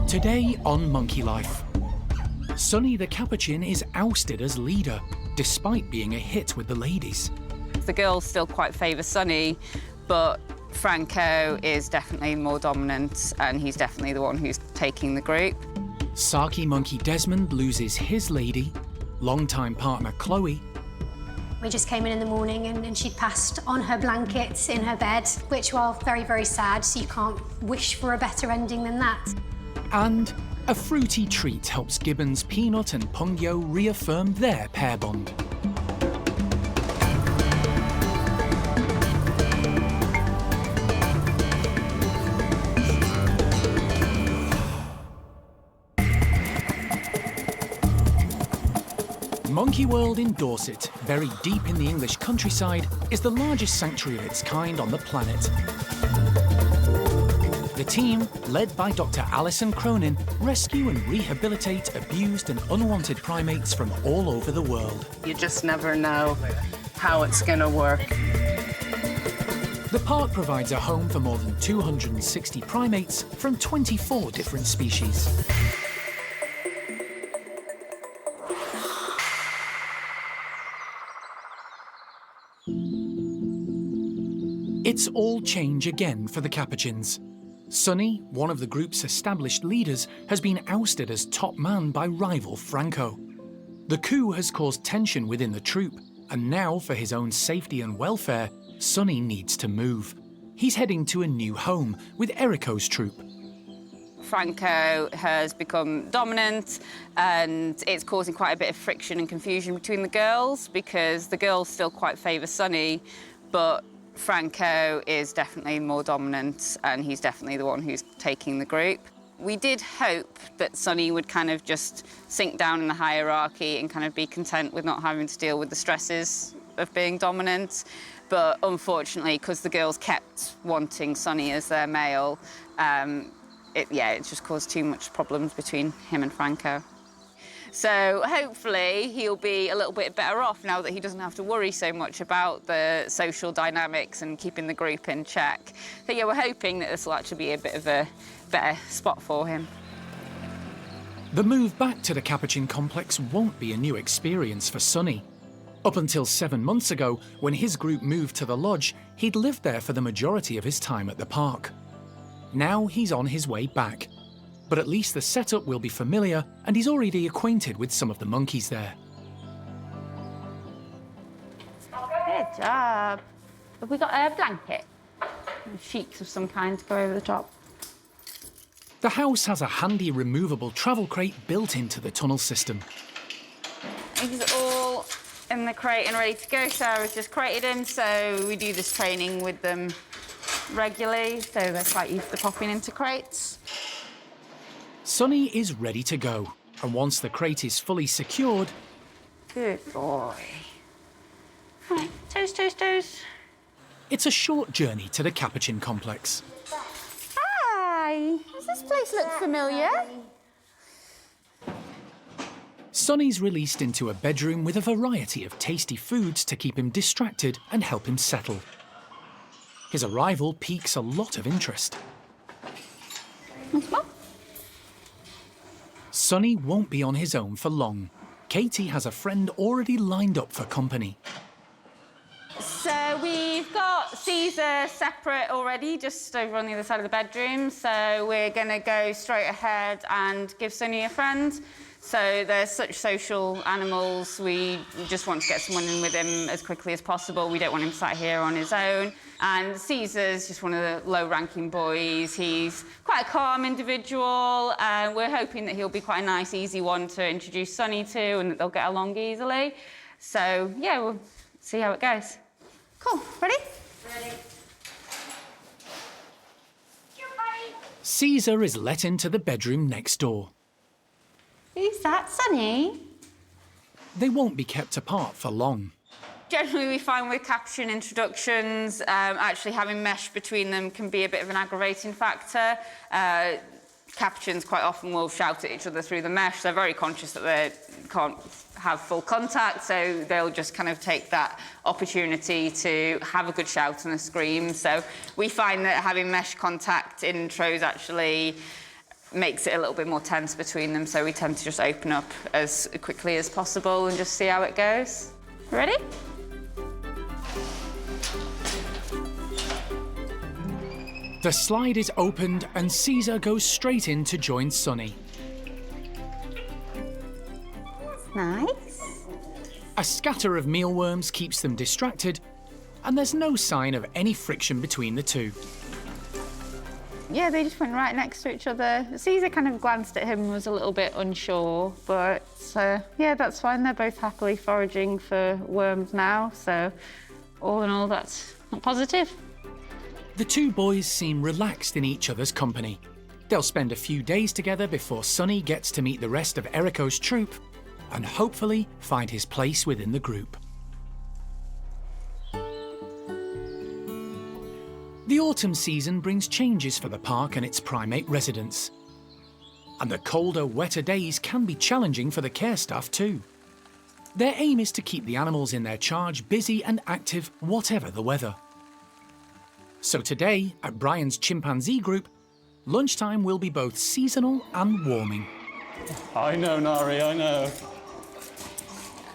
Today on Monkey Life, Sunny the capuchin is ousted as leader, despite being a hit with the ladies. The girls still quite favour Sunny, but Franco is definitely more dominant, and he's definitely the one who's taking the group. Saki monkey Desmond loses his lady, longtime partner Chloe. We just came in the morning and she'd passed on her blanket in her bed, which, while very, very sad, so you can't wish for a better ending than that. And a fruity treat helps Gibbon's Peanut and Pungyo reaffirm their pair bond. Monkey World in Dorset, buried deep in the English countryside, is the largest sanctuary of its kind on the planet. The team, led by Dr. Alison Cronin, rescue and rehabilitate abused and unwanted primates from all over the world. You just never know how it's going to work. The park provides a home for more than 260 primates from 24 different species. It's all change again for the capuchins. Sunny, one of the group's established leaders, has been ousted as top man by rival Franco. The coup has caused tension within the troop, and now, for his own safety and welfare, Sunny needs to move. He's heading to a new home with Eriko's troop. Franco has become dominant, and it's causing quite a bit of friction and confusion between the girls, because the girls still quite favour Sunny, but Franco is definitely more dominant, and he's definitely the one who's taking the group. We did hope that Sunny would kind of just sink down in the hierarchy and kind of be content with not having to deal with the stresses of being dominant. But unfortunately, because the girls kept wanting Sunny as their male, it just caused too much problems between him and Franco. So hopefully he'll be a little bit better off now that he doesn't have to worry so much about the social dynamics and keeping the group in check. But yeah, we're hoping that this will actually be a bit of a better spot for him. The move back to the Capuchin complex won't be a new experience for Sunny. Up until 7 months ago, when his group moved to the lodge, he'd lived there for the majority of his time at the park. Now he's on his way back. But at least the setup will be familiar, and he's already acquainted with some of the monkeys there. Good job. Have we got a blanket? Sheets of some kind to go over the top. The house has a handy removable travel crate built into the tunnel system. He's all in the crate and ready to go. Sarah's just crated him, so we do this training with them regularly, so they're quite used to popping into crates. Sunny is ready to go, and once the crate is fully secured... Good boy. Right, toes, toes, toes. It's a short journey to the Capuchin complex. Hi! Does this place look familiar? Sunny's released into a bedroom with a variety of tasty foods to keep him distracted and help him settle. His arrival piques a lot of interest. Sunny won't be on his own for long. Katie has a friend already lined up for company. So we've got Caesar separate already, just over on the other side of the bedroom. So we're going to go straight ahead and give Sunny a friend. So they're such social animals. We just want to get someone in with him as quickly as possible. We don't want him sat here on his own. And Caesar's just one of the low-ranking boys. He's quite a calm individual. We're hoping that he'll be quite a nice, easy one to introduce Sunny to and that they'll get along easily. So, yeah, we'll see how it goes. Cool. Ready? Ready. Caesar is let into the bedroom next door. Who's that, Sunny? They won't be kept apart for long. Generally, we find with capuchin introductions, actually having mesh between them can be a bit of an aggravating factor. Capuchins quite often will shout at each other through the mesh. They're very conscious that they can't have full contact, so they'll just kind of take that opportunity to have a good shout and a scream. So we find that having mesh contact intros actually makes it a little bit more tense between them, so we tend to just open up as quickly as possible and just see how it goes. Ready? The slide is opened and Caesar goes straight in to join Sunny. Nice. A scatter of mealworms keeps them distracted, and there's no sign of any friction between the two. Yeah, they just went right next to each other. Caesar kind of glanced at him and was a little bit unsure, but yeah, that's fine. They're both happily foraging for worms now, so all in all, that's not positive. The two boys seem relaxed in each other's company. They'll spend a few days together before Sunny gets to meet the rest of Eriko's troop and hopefully find his place within the group. The autumn season brings changes for the park and its primate residents. And the colder, wetter days can be challenging for the care staff too. Their aim is to keep the animals in their charge busy and active whatever the weather. So today, at Brian's chimpanzee group, lunchtime will be both seasonal and warming. I know, Nari, I know.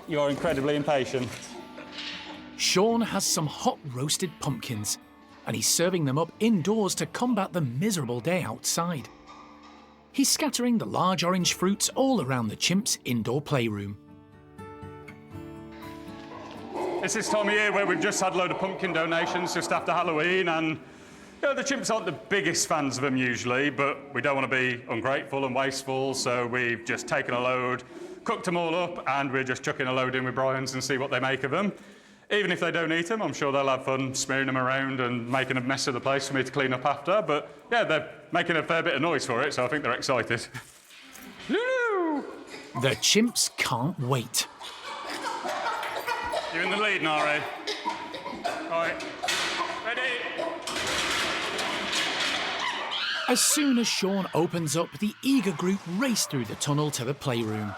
You're incredibly impatient. Sean has some hot roasted pumpkins, and he's serving them up indoors to combat the miserable day outside. He's scattering the large orange fruits all around the chimp's indoor playroom. It's this time of year where we've just had a load of pumpkin donations just after Halloween, and you know, the chimps aren't the biggest fans of them usually, but we don't want to be ungrateful and wasteful, so we've just taken a load, cooked them all up, and we're just chucking a load in with Brian's and see what they make of them. Even if they don't eat them, I'm sure they'll have fun smearing them around and making a mess of the place for me to clean up after, but yeah, they're making a fair bit of noise for it, so I think they're excited. Lulu! The chimps can't wait. You're in the lead, Nari. All right, ready? As soon as Sean opens up, the eager group race through the tunnel to the playroom.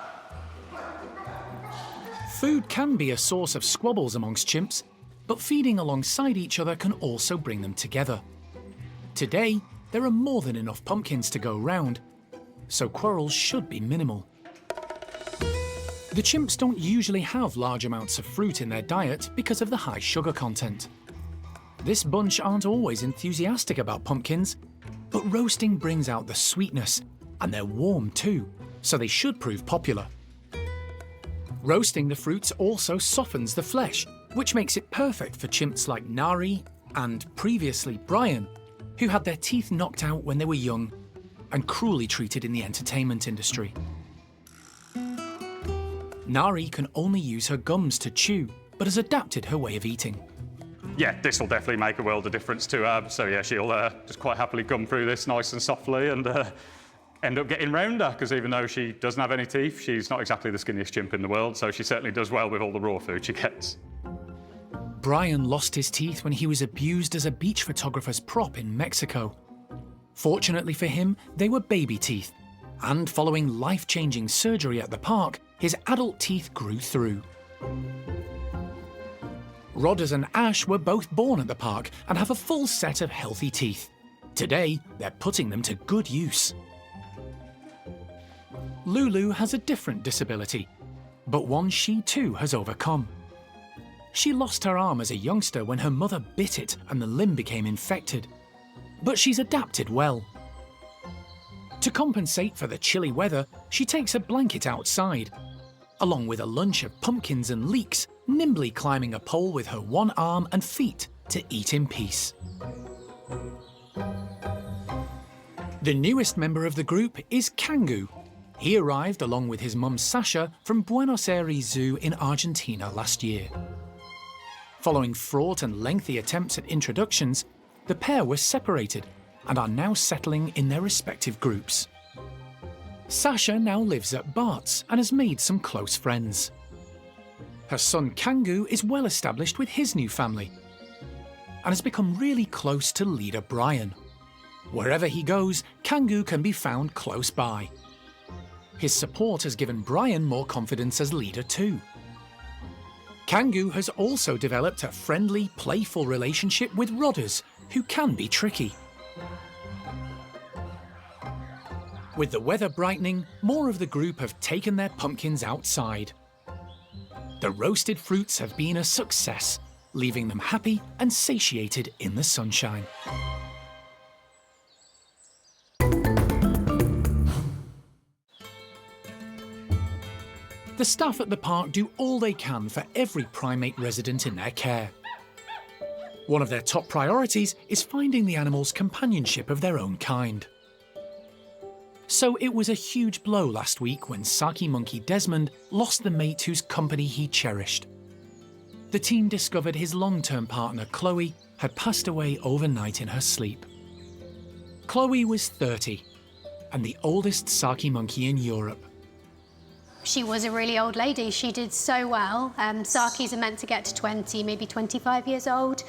Food can be a source of squabbles amongst chimps, but feeding alongside each other can also bring them together. Today, there are more than enough pumpkins to go round, so quarrels should be minimal. The chimps don't usually have large amounts of fruit in their diet because of the high sugar content. This bunch aren't always enthusiastic about pumpkins, but roasting brings out the sweetness, and they're warm too, so they should prove popular. Roasting the fruits also softens the flesh, which makes it perfect for chimps like Nari and, previously, Brian, who had their teeth knocked out when they were young and cruelly treated in the entertainment industry. Nari can only use her gums to chew, but has adapted her way of eating. Yeah, this will definitely make a world of difference to her. So yeah, she'll just quite happily gum through this nice and softly and end up getting rounder, because even though she doesn't have any teeth, she's not exactly the skinniest chimp in the world, so she certainly does well with all the raw food she gets. Brian lost his teeth when he was abused as a beach photographer's prop in Mexico. Fortunately for him, they were baby teeth, and following life-changing surgery at the park, his adult teeth grew through. Rodders and Ash were both born at the park and have a full set of healthy teeth. Today, they're putting them to good use. Lulu has a different disability, but one she too has overcome. She lost her arm as a youngster when her mother bit it and the limb became infected, but she's adapted well. To compensate for the chilly weather, she takes a blanket outside, along with a lunch of pumpkins and leeks, nimbly climbing a pole with her one arm and feet to eat in peace. The newest member of the group is Kangu. He arrived along with his mum Sasha from Buenos Aires Zoo in Argentina last year. Following fraught and lengthy attempts at introductions, the pair were separated and are now settling in their respective groups. Sasha now lives at Bart's and has made some close friends. Her son Kangu is well established with his new family and has become really close to leader Brian. Wherever he goes, Kangu can be found close by. His support has given Brian more confidence as leader too. Kangu has also developed a friendly, playful relationship with Rodders, who can be tricky. With the weather brightening, more of the group have taken their pumpkins outside. The roasted fruits have been a success, leaving them happy and satiated in the sunshine. The staff at the park do all they can for every primate resident in their care. One of their top priorities is finding the animals companionship of their own kind. So it was a huge blow last week when saki monkey Desmond lost the mate whose company he cherished. The team discovered his long-term partner Chloe had passed away overnight in her sleep. Chloe was 30 and the oldest saki monkey in Europe. She was a really old lady. She did so well. Sakis are meant to get to 20, maybe 25 years old.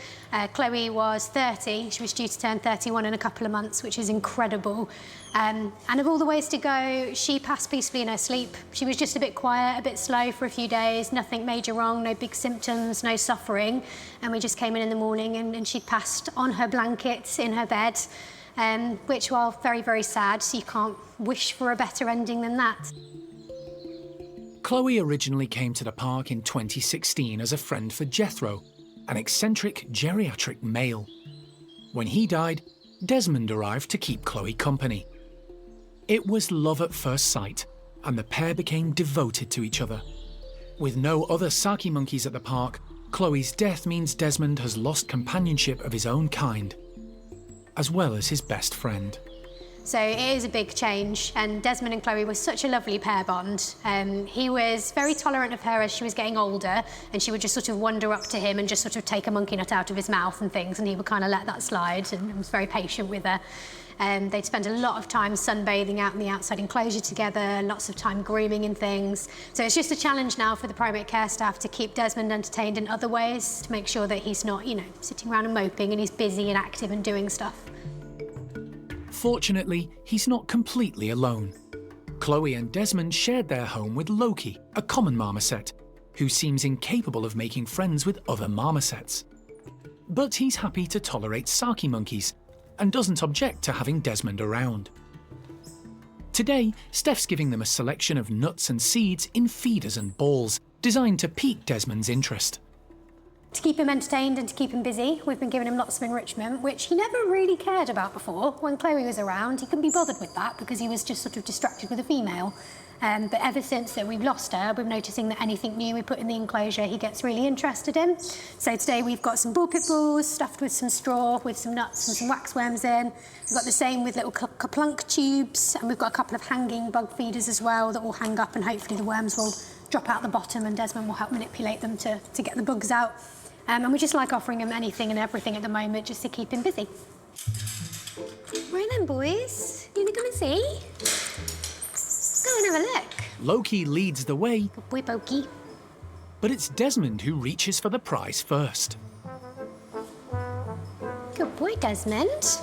Chloe was 30. She was due to turn 31 in a couple of months, which is incredible. And of all the ways to go, she passed peacefully in her sleep. She was just a bit quiet, a bit slow for a few days, nothing major wrong, no big symptoms, no suffering. And we just came in the morning and she'd passed on her blanket in her bed, which, while very, very sad, so you can't wish for a better ending than that. Chloe originally came to the park in 2016 as a friend for Jethro, an eccentric geriatric male. When he died, Desmond arrived to keep Chloe company. It was love at first sight, and the pair became devoted to each other. With no other saki monkeys at the park, Chloe's death means Desmond has lost companionship of his own kind, as well as his best friend. So it is a big change, and Desmond and Chloe were such a lovely pair bond. He was very tolerant of her as she was getting older, and she would just sort of wander up to him and just sort of take a monkey nut out of his mouth and things, and he would kind of let that slide and was very patient with her. They'd spend a lot of time sunbathing out in the outside enclosure together, lots of time grooming and things. So it's just a challenge now for the primate care staff to keep Desmond entertained in other ways, to make sure that he's not, sitting around and moping, and he's busy and active and doing stuff. Fortunately, he's not completely alone. Chloe and Desmond shared their home with Loki, a common marmoset, who seems incapable of making friends with other marmosets. But he's happy to tolerate saki monkeys and doesn't object to having Desmond around. Today, Steph's giving them a selection of nuts and seeds in feeders and balls, designed to pique Desmond's interest. To keep him entertained and to keep him busy, we've been giving him lots of enrichment, which he never really cared about before. When Chloe was around, he couldn't be bothered with that because he was just sort of distracted with a female. But ever since that we've lost her, we're noticing that anything new we put in the enclosure, he gets really interested in. So today we've got some ball pit balls stuffed with some straw, with some nuts and some waxworms in. We've got the same with little kaplunk tubes, and we've got a couple of hanging bug feeders as well that will hang up, and hopefully the worms will drop out the bottom and Desmond will help manipulate them to get the bugs out. And we just like offering him anything and everything at the moment just to keep him busy. Right then, boys. You wanna come and see? Go and have a look. Loki leads the way, Good boy, Pokey. but it's Desmond who reaches for the prize first. Good boy, Desmond.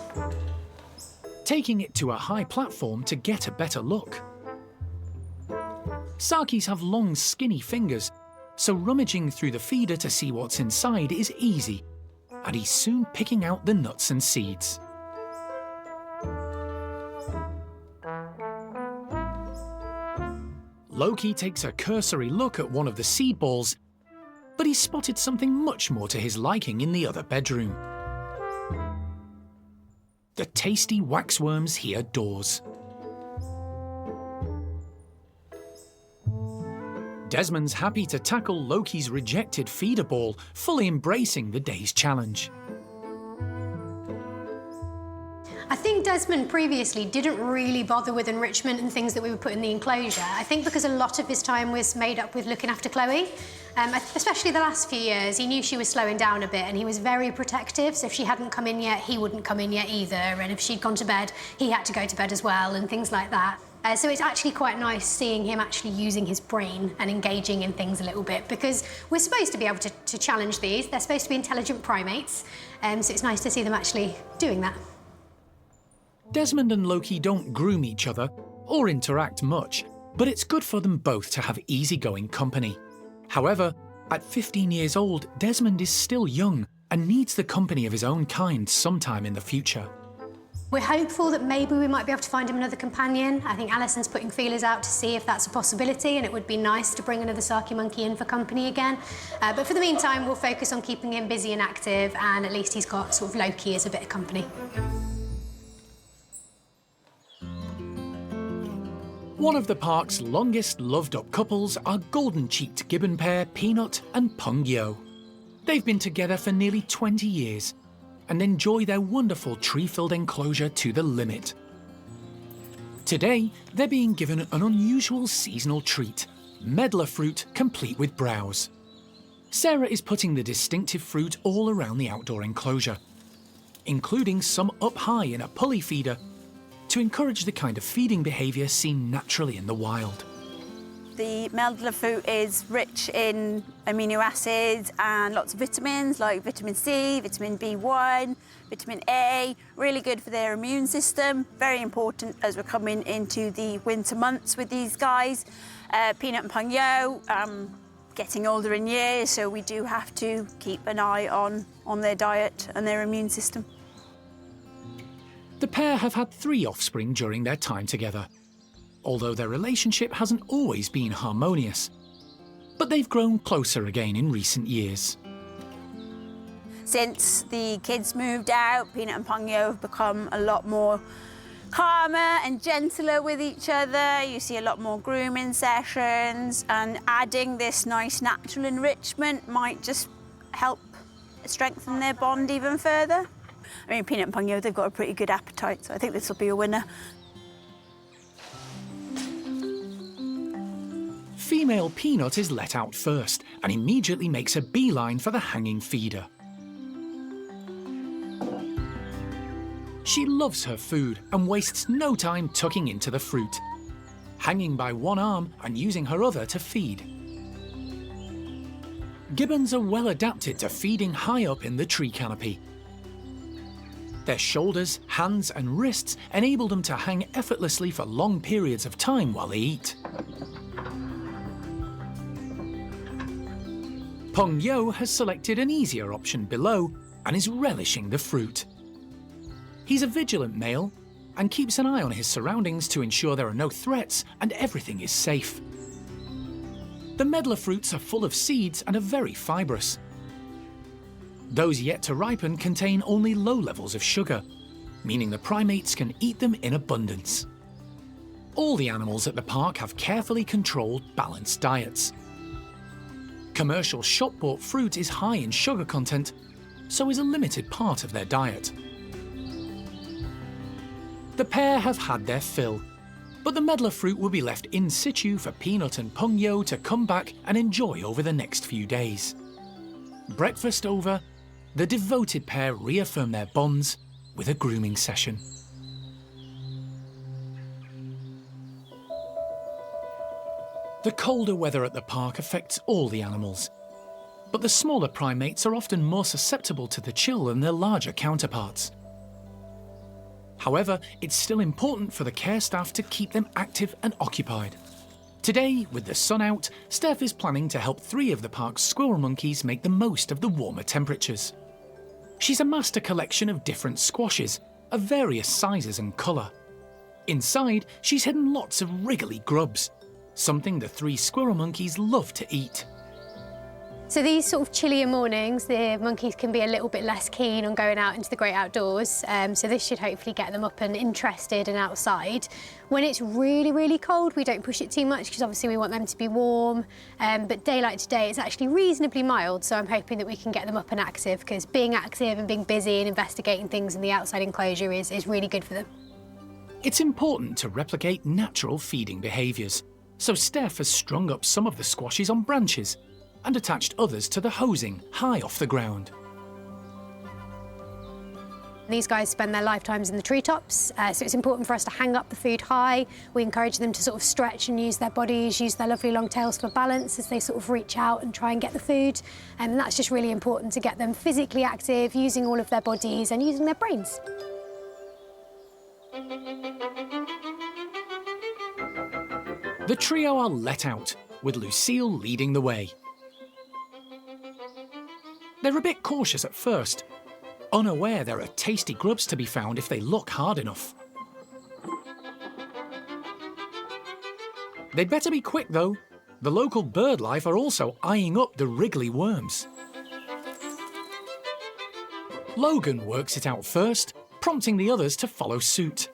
Taking it to a high platform to get a better look. Sakis have long, skinny fingers, so rummaging through the feeder to see what's inside is easy, and he's soon picking out the nuts and seeds. Loki takes a cursory look at one of the seed balls, but he spotted something much more to his liking in the other bedroom. The tasty waxworms he adores. Desmond's happy to tackle Loki's rejected feeder ball, fully embracing the day's challenge. I think Desmond previously didn't really bother with enrichment and things that we would put in the enclosure. I think because a lot of his time was made up with looking after Chloe. Especially the last few years, he knew she was slowing down a bit and he was very protective. So if she hadn't come in yet, he wouldn't come in yet either. And if she'd gone to bed, he had to go to bed as well and things like that. So it's actually quite nice seeing him actually using his brain and engaging in things a little bit, because we're supposed to be able to challenge these. They're supposed to be intelligent primates. So it's nice to see them actually doing that. Desmond and Loki don't groom each other or interact much, but it's good for them both to have easygoing company. However, at 15 years old, Desmond is still young and needs the company of his own kind sometime in the future. We're hopeful that maybe we might be able to find him another companion. I think Alison's putting feelers out to see if that's a possibility, and it would be nice to bring another saki monkey in for company again. But for the meantime, we'll focus on keeping him busy and active, and at least he's got sort of Loki as a bit of company. One of the park's longest loved-up couples are golden-cheeked Gibbon pair Peanut and Pung Yo. They've been together for nearly 20 years and enjoy their wonderful tree-filled enclosure to the limit. Today, they're being given an unusual seasonal treat, medlar fruit complete with browse. Sarah is putting the distinctive fruit all around the outdoor enclosure, including some up high in a pulley feeder, to encourage the kind of feeding behaviour seen naturally in the wild. The medlar fruit is rich in amino acids and lots of vitamins like vitamin C, vitamin B1, vitamin A, really good for their immune system, very important as we're coming into the winter months with these guys. Peanut and Pung Yo, getting older in years, so we do have to keep an eye on their diet and their immune system. The pair have had 3 offspring during their time together, although their relationship hasn't always been harmonious. But they've grown closer again in recent years. Since the kids moved out, Peanut and Pung Yo have become a lot more calmer and gentler with each other. You see a lot more grooming sessions, and adding this nice natural enrichment might just help strengthen their bond even further. I mean, Peanut and Pung Yo, they've got a pretty good appetite, so I think this will be a winner. Female Peanut is let out first and immediately makes a beeline for the hanging feeder. She loves her food and wastes no time tucking into the fruit, hanging by one arm and using her other to feed. Gibbons are well adapted to feeding high up in the tree canopy. Their shoulders, hands and wrists enable them to hang effortlessly for long periods of time while they eat. Pung Yo has selected an easier option below and is relishing the fruit. He's a vigilant male and keeps an eye on his surroundings to ensure there are no threats and everything is safe. The medlar fruits are full of seeds and are very fibrous. Those yet to ripen contain only low levels of sugar, meaning the primates can eat them in abundance. All the animals at the park have carefully controlled, balanced diets. Commercial shop-bought fruit is high in sugar content, so is a limited part of their diet. The pair have had their fill, but the medlar fruit will be left in situ for Peanut and Pung Yo to come back and enjoy over the next few days. Breakfast over, the devoted pair reaffirm their bonds with a grooming session. The colder weather at the park affects all the animals, but the smaller primates are often more susceptible to the chill than their larger counterparts. However, it's still important for the care staff to keep them active and occupied. Today, with the sun out, Steph is planning to help 3 of the park's squirrel monkeys make the most of the warmer temperatures. She's amassed a collection of different squashes, of various sizes and colour. Inside, she's hidden lots of wriggly grubs, something the 3 squirrel monkeys love to eat. So these sort of chillier mornings, the monkeys can be a little bit less keen on going out into the great outdoors. So this should hopefully get them up and interested and outside. When it's really, really cold, we don't push it too much because obviously we want them to be warm. But daylight today, it's actually reasonably mild. So I'm hoping that we can get them up and active, because being active and being busy and investigating things in the outside enclosure is really good for them. It's important to replicate natural feeding behaviours. So Steph has strung up some of the squashes on branches and attached others to the hosing high off the ground. These guys spend their lifetimes in the treetops, so it's important for us to hang up the food high. We encourage them to sort of stretch and use their bodies, use their lovely long tails for balance as they sort of reach out and try and get the food. And that's just really important to get them physically active, using all of their bodies and using their brains. The trio are let out, with Lucille leading the way. They're a bit cautious at first, unaware there are tasty grubs to be found if they look hard enough. They'd better be quick though. The local bird life are also eyeing up the wriggly worms. Logan works it out first, prompting the others to follow suit.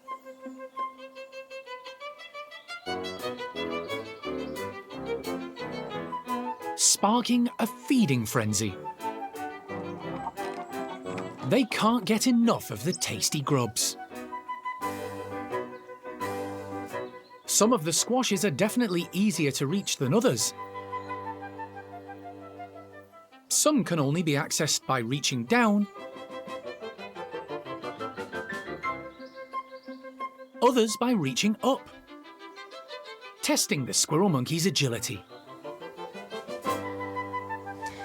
Sparking a feeding frenzy. They can't get enough of the tasty grubs. Some of the squashes are definitely easier to reach than others. Some can only be accessed by reaching down, others by reaching up, testing the squirrel monkey's agility.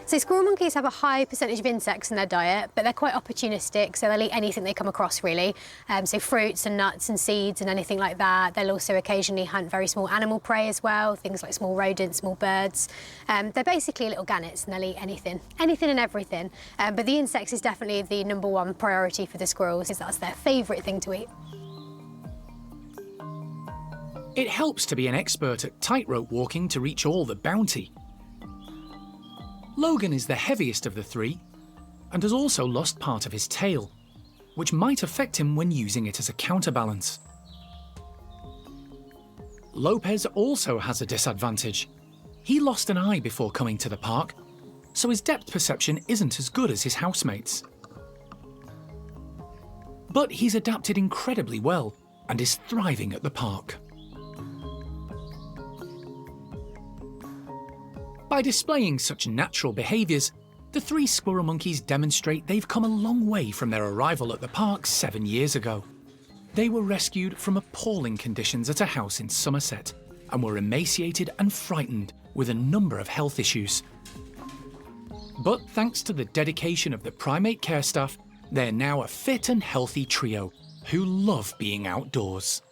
So squirrel monkeys have a high percentage of insects in their diet, but they're quite opportunistic, so they'll eat anything they come across, really. So fruits and nuts and seeds and anything like that. They'll also occasionally hunt very small animal prey as well, things like small rodents, small birds. They're basically little gannets, and they'll eat anything and everything. But the insects is definitely the #1 priority for the squirrels, is that's their favourite thing to eat. It helps to be an expert at tightrope walking to reach all the bounty. Logan is the heaviest of the three and has also lost part of his tail, which might affect him when using it as a counterbalance. Lopez also has a disadvantage. He lost an eye before coming to the park, so his depth perception isn't as good as his housemates. But he's adapted incredibly well and is thriving at the park. By displaying such natural behaviours, the 3 squirrel monkeys demonstrate they've come a long way from their arrival at the park 7 years ago. They were rescued from appalling conditions at a house in Somerset and were emaciated and frightened with a number of health issues. But thanks to the dedication of the primate care staff, they're now a fit and healthy trio who love being outdoors.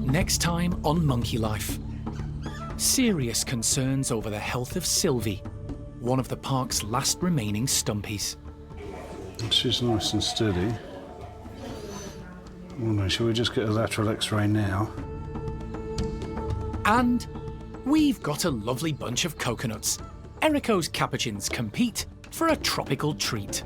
Next time on Monkey Life, serious concerns over the health of Sylvie, one of the park's last remaining stumpies. She's nice and steady. Oh no, shall we just get a lateral x-ray now? And we've got a lovely bunch of coconuts. Erico's capuchins compete for a tropical treat.